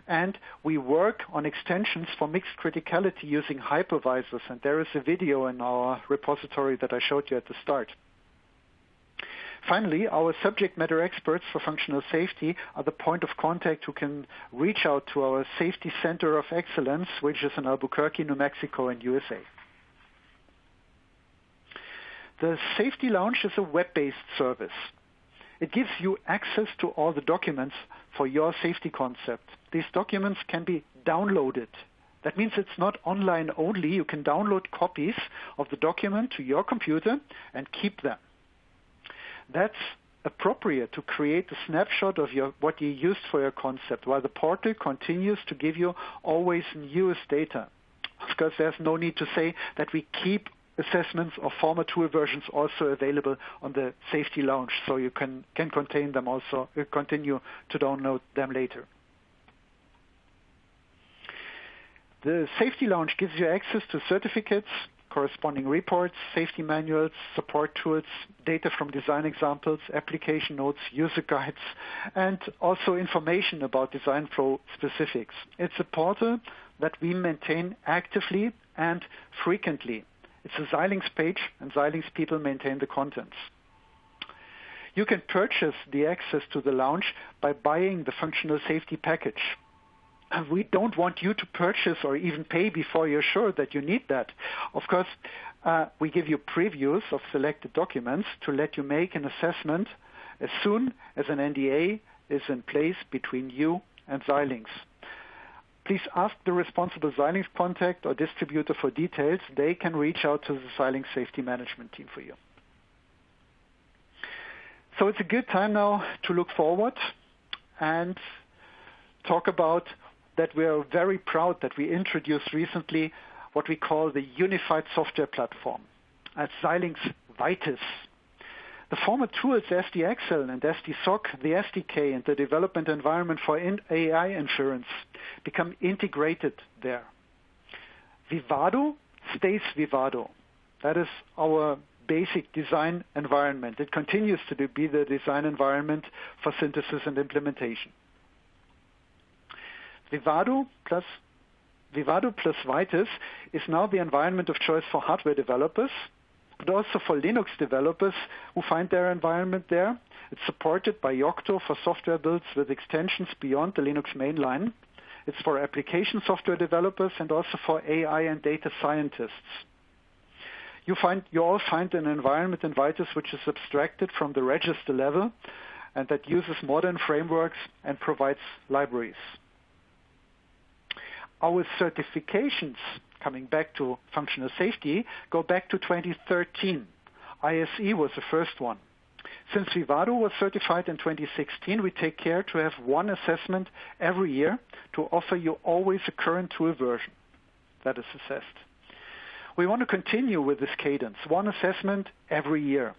and we work on extensions for mixed criticality using hypervisors, and there is a video in our repository that I showed you at the start. Finally, our subject matter experts for functional safety are the point of contact who can reach out to our Safety Center of Excellence, which is in Albuquerque, New Mexico in USA. The Safety Lounge is a web-based service. It gives you access to all the documents for your safety concept. These documents can be downloaded. That means it's not online only. You can download copies of the document to your computer and keep them. That's appropriate to create a snapshot of what you used for your concept, while the portal continues to give you always newest data. Of course, there's no need to say that we keep assessments of former tool versions also available on the Safety Lounge, so you can contain them also, continue to download them later. The Safety Lounge gives you access to certificates, corresponding reports, safety manuals, support tools, data from design examples, application notes, user guides, and also information about design flow specifics. It's a portal that we maintain actively and frequently. It's a Xilinx page, and Xilinx people maintain the contents. You can purchase the access to the Lounge by buying the functional safety package. We don't want you to purchase or even pay before you're sure that you need that. Of course, we give you previews of selected documents to let you make an assessment as soon as an NDA is in place between you and Xilinx. Please ask the responsible Xilinx contact or distributor for details. They can reach out to the Xilinx safety management team for you. So it's a good time now to look forward and talk about that we are very proud that we introduced recently what we call the Unified Software Platform at Xilinx Vitis. The former tools SDXL and SDSoC, the SDK, and the development environment for AI insurance become integrated there. Vivado stays Vivado. That is our basic design environment. It continues to be the design environment for synthesis and implementation. Vivado plus Vitis is now the environment of choice for hardware developers, but also for Linux developers who find their environment there. It's supported by Yocto for software builds with extensions beyond the Linux mainline. It's for application software developers and also for AI and data scientists. You all find an environment in Vitis which is abstracted from the register level and that uses modern frameworks and provides libraries. Our certifications, coming back to functional safety, go back to 2013. ISE was the first one. Since Vivado was certified in 2016, we take care to have one assessment every year to offer you always a current tool version that is assessed. We want to continue with this cadence, one assessment every year.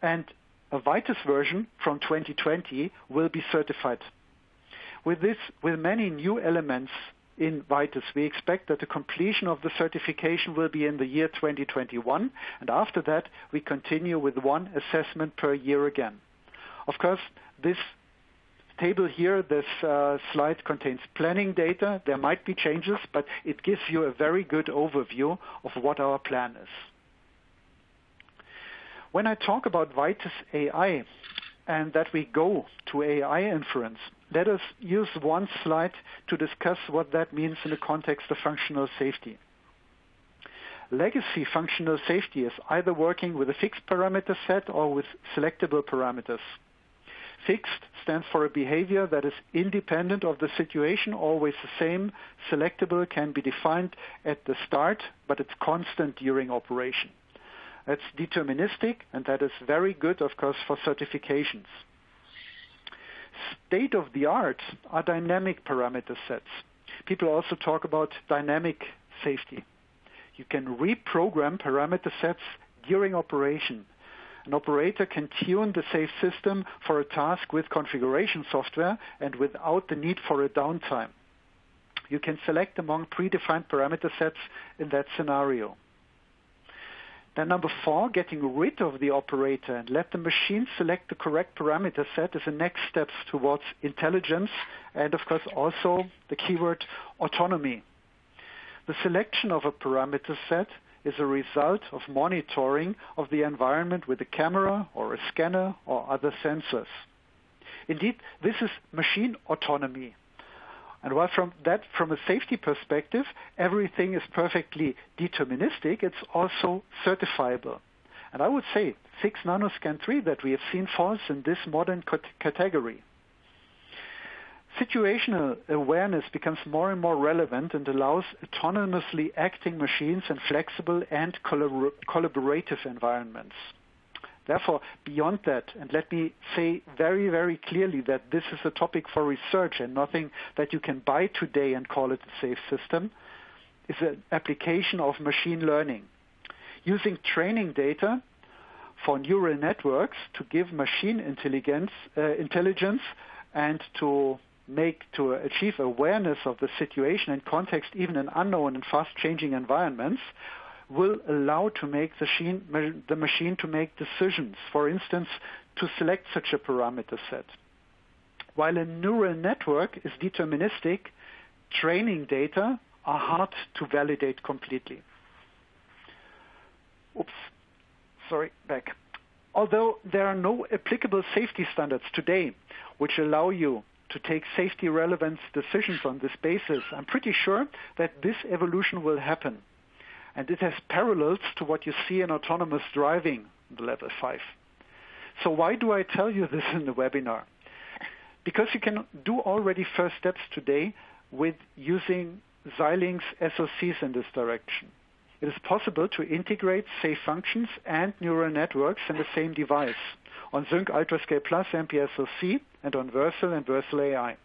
And a Vitis version from 2020 will be certified. With many new elements in Vitis, we expect that the completion of the certification will be in the year 2021, and after that, we continue with one assessment per year again. Of course, this table here, this slide contains planning data. There might be changes, but it gives you a very good overview of what our plan is. When I talk about Vitis AI and that we go to AI inference, let us use one slide to discuss what that means in the context of functional safety. Legacy functional safety is either working with a fixed parameter set or with selectable parameters. Fixed stands for a behavior that is independent of the situation, always the same. Selectable can be defined at the start, but it's constant during operation. That's deterministic, and that is very good, of course, for certifications. State-of-the-art are dynamic parameter sets. People also talk about dynamic safety. You can reprogram parameter sets during operation. An operator can tune the safe system for a task with configuration software and without the need for a downtime. You can select among predefined parameter sets in that scenario. Then number 4, getting rid of the operator and let the machine select the correct parameter set is the next steps towards intelligence and, of course, also the keyword autonomy. The selection of a parameter set is a result of monitoring of the environment with a camera or a scanner or other sensors. Indeed, this is machine autonomy. And while from a safety perspective, everything is perfectly deterministic, it's also certifiable. And I would say 6 nanoscan 3 that we have seen falls in this modern category. Situational awareness becomes more and more relevant and allows autonomously acting machines in flexible and collaborative environments. Therefore, beyond that, and let me say very, very clearly that this is a topic for research and nothing that you can buy today and call it a safe system, is an application of machine learning. Using training data for neural networks to give machine intelligence and to achieve awareness of the situation and context even in unknown and fast-changing environments will allow to make the machine to make decisions, for instance, to select such a parameter set. While a neural network is deterministic, training data are hard to validate completely. Although there are no applicable safety standards today which allow you to take safety relevant decisions on this basis, I'm pretty sure that this evolution will happen. And it has parallels to what you see in autonomous driving, the level 5. So why do I tell you this in the webinar? Because you can do already first steps today with using Xilinx SoCs in this direction. It is possible to integrate safe functions and neural networks in the same device on Zynq UltraScale Plus MPSoC and on Versal and Versal AI.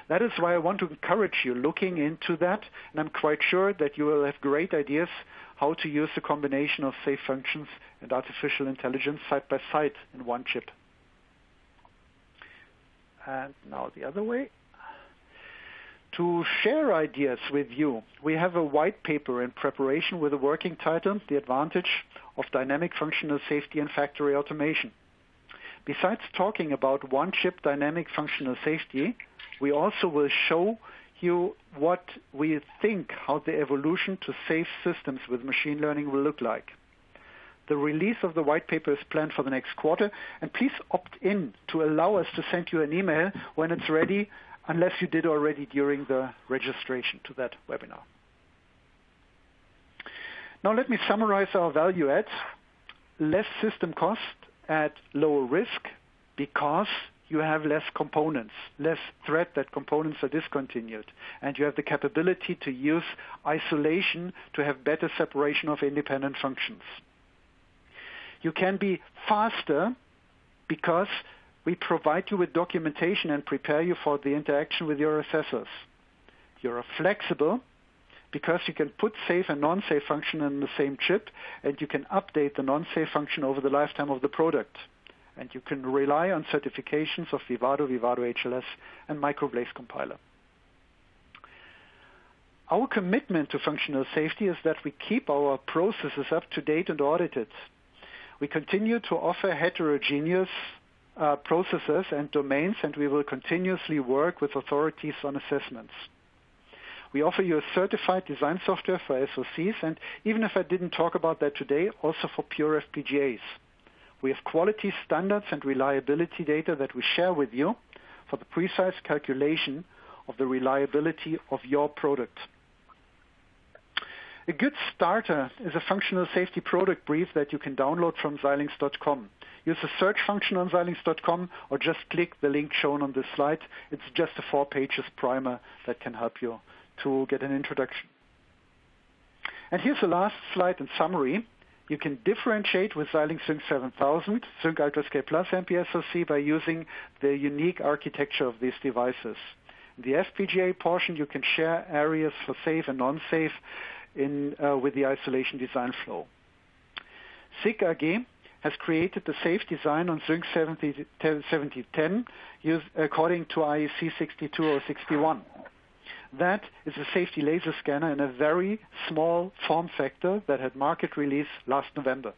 That is why I want to encourage you looking into that, and I'm quite sure that you will have great ideas how to use the combination of safe functions and artificial intelligence side by side in one chip. And now the other way. To share ideas with you, we have a white paper in preparation with a working title, The Advantage of Dynamic Functional Safety in Factory Automation. Besides talking about one-chip dynamic functional safety, we also will show you what we think how the evolution to safe systems with machine learning will look like. The release of the white paper is planned for the next quarter, and please opt in to allow us to send you an email when it's ready, unless you did already during the registration to that webinar. Now let me summarize our value add. Less system cost at lower risk because you have less components, less threat that components are discontinued, and you have the capability to use isolation to have better separation of independent functions. You can be faster because we provide you with documentation and prepare you for the interaction with your assessors. You're flexible because you can put safe and non-safe function in the same chip, and you can update the non-safe function over the lifetime of the product. And you can rely on certifications of Vivado, Vivado HLS, and Microblaze compiler. Our commitment to functional safety is that we keep our processes up to date and audited. We continue to offer heterogeneous processes and domains, and we will continuously work with authorities on assessments. We offer you a certified design software for SoCs, and even if I didn't talk about that today, also for pure FPGAs. We have quality standards and reliability data that we share with you for the precise calculation of the reliability of your product. A good starter is a functional safety product brief that you can download from Xilinx.com. Use the search function on Xilinx.com or just click the link shown on this slide. It's just a 4-page primer that can help you to get an introduction. And here's the last slide in summary. You can differentiate with Xilinx Zynq 7000, Zynq UltraScale Plus MPSoC by using the unique architecture of these devices. In the FPGA portion, you can share areas for safe and non-safe with the isolation design flow. SIG AG has created the safe design on Zynq 7020 according to IEC 62061. That is a safety laser scanner in a very small form factor that had market release last November.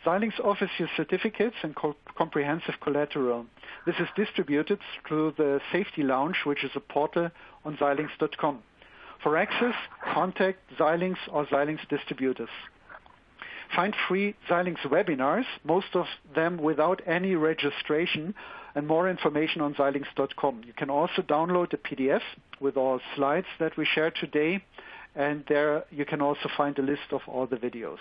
Xilinx offers you certificates and comprehensive collateral. This is distributed through the Safety Lounge, which is a portal on Xilinx.com. For access, contact Xilinx or Xilinx distributors. Find free Xilinx webinars, most of them without any registration, and more information on Xilinx.com. You can also download a PDF with all slides that we shared today, and there you can also find a list of all the videos.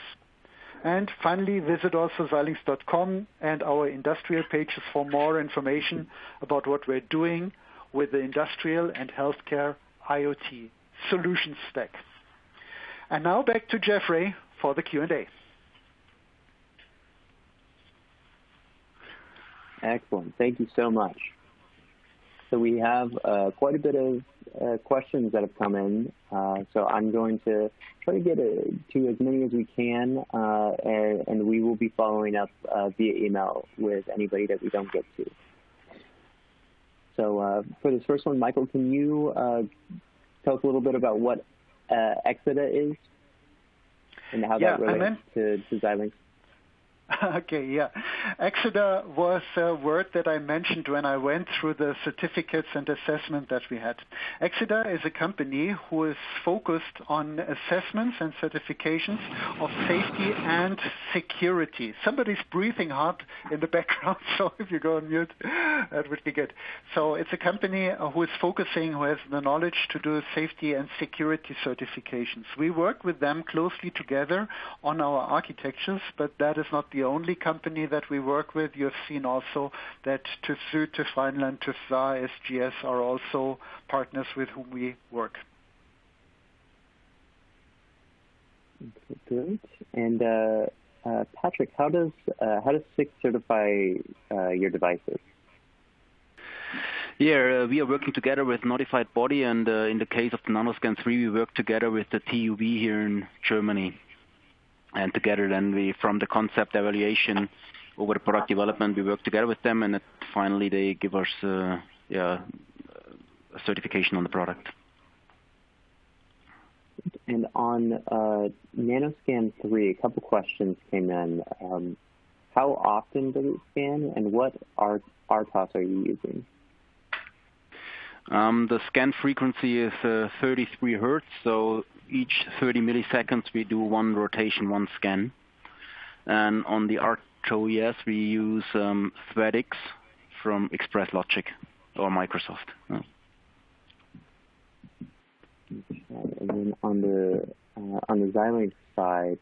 And finally, visit also Xilinx.com and our industrial pages for more information about what we're doing with the industrial and healthcare IoT solution stack. And now back to Jeffrey for the Q&A. Excellent. Thank you so much. So we have quite a bit of questions that have come in. So I'm going to try to get to as many as we can, and we will be following up via email with anybody that we don't get to. So for this first one, Michael, can you tell us a little bit about what Exida is and how that relates to Xilinx? Okay, yeah. Exida was a word that I mentioned when I went through the certificates and assessment that we had. Exida is a company who is focused on assessments and certifications of safety and security. Somebody's breathing hard in the background, so if you go on mute, that would be good. So it's a company who is focusing, who has the knowledge to do safety and security certifications. We work with them closely together on our architectures, but that is not the only company that we work with. You've seen also that TÜV Süd, TÜV Rheinland, TÜV SAR, SGS are also partners with whom we work. Okay, great. And Patrick, how does SICK certify your devices? Yeah, we are working together with Notified Body, and in the case of the NanoScan 3, we work together with the TÜV here in Germany. And together then from the concept evaluation over the product development, we work together with them, and finally they give us a certification on the product. And on NanoScan 3, a couple questions came in. How often does it scan, and what RTOS are you using? The scan frequency is 33 Hertz, so each 30 milliseconds we do one rotation, one scan. And on the RTOS we use ThreadX from Express Logic or Microsoft. Okay. And then on the Xilinx side,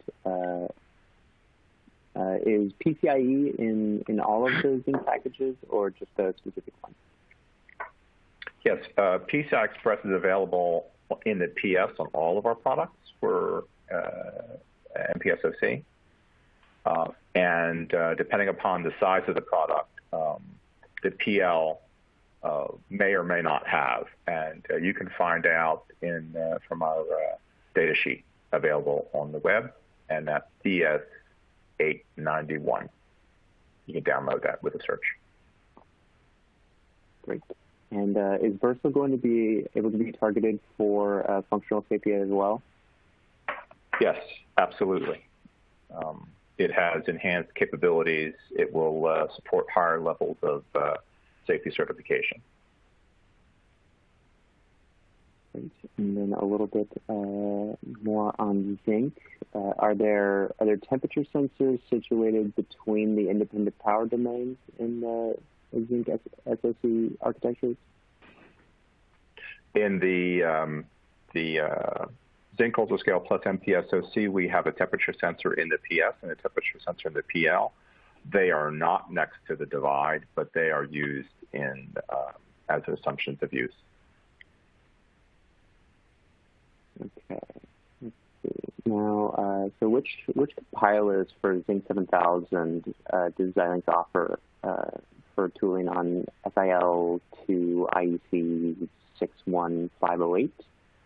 is PCIe in all of the Zynq packages or just a specific one? Yes, PCI Express is available in the PS on all of our products for MPSoC. And depending upon the size of the product, the PL may or may not have. And you can find out from our data sheet available on the web, and that's DS891. You can download that with a search. Great. And is Versa going to be able to be targeted for functional safety as well? Yes, absolutely. It has enhanced capabilities. It will support higher levels of safety certification. Great. And then a little bit more on Zynq. Are there temperature sensors situated between the independent power domains in the Zynq SoC architectures? In the Zynq UltraScale plus MPSoC, we have a temperature sensor in the PS and a temperature sensor in the PL. They are not next to the divide, but they are used as assumptions of use. Okay. Let's see. Now, so which compilers for Zynq 7000 does Xilinx offer for tooling on SIL to IEC 61508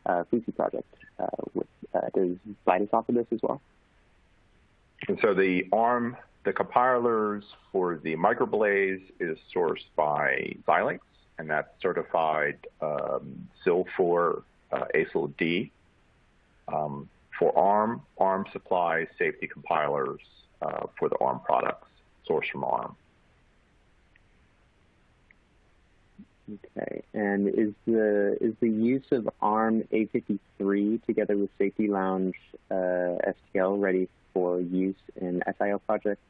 FUSI project? Does Vitis offer this as well? And so the compilers for the microblaze is sourced by Xilinx, and that's certified SIL4 ASIL D. For ARM supplies safety compilers for the ARM products sourced from ARM. Okay, and is the use of ARM A53 together with Safety Lounge STL ready for use in SIL projects,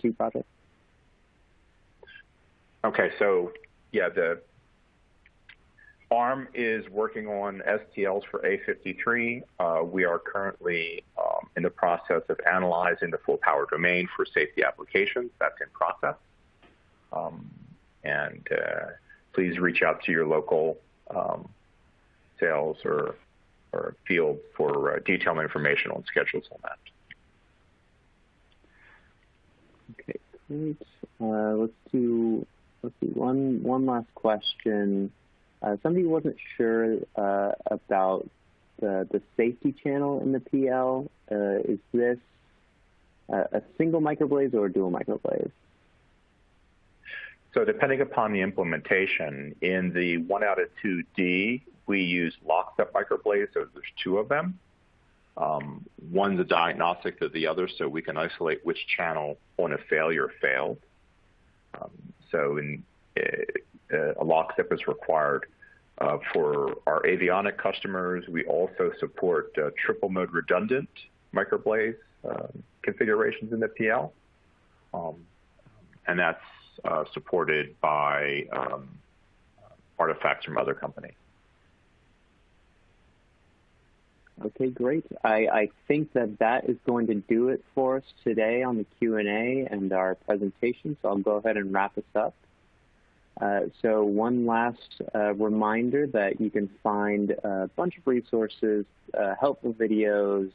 2 projects? Okay, so yeah, the ARM is working on STLs for A53. We are currently in the process of analyzing the full power domain for safety applications. That's in process. Please reach out to your local sales or field for detailed information on schedules on that. Okay, great. Let's see, one last question. Somebody wasn't sure about the safety channel in the PL. Is this a single microblaze or a dual microblaze? So depending upon the implementation, in the 1 out of 2D, we use lockstep microblaze, so there's 2 of them. One's a diagnostic to the other, so we can isolate which channel on a failure failed. A lockstep is required for our avionic customers. We also support triple mode redundant microblaze configurations in the PL, and that's supported by artifacts from other companies. Okay, great. I think that is going to do it for us today on the Q&A and our presentation, so I'll go ahead and wrap us up. So one last reminder that you can find a bunch of resources, helpful videos,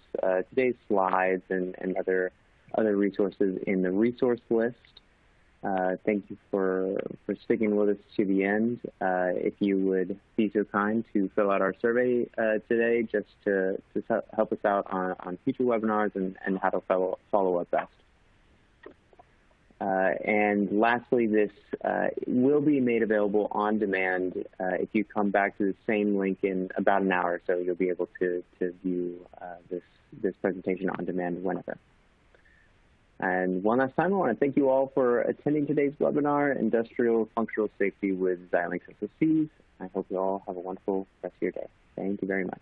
today's slides, and other resources in the resource list. Thank you for sticking with us to the end. If you would be so kind to fill out our survey today, just to help us out on future webinars and how to follow up best. And lastly, this will be made available on demand. If you come back to the same link in about an hour or so, you'll be able to view this presentation on demand whenever. And one last time, I want to thank you all for attending today's webinar, Industrial Functional Safety with Xilinx SoCs. I hope you all have a wonderful rest of your day. Thank you very much.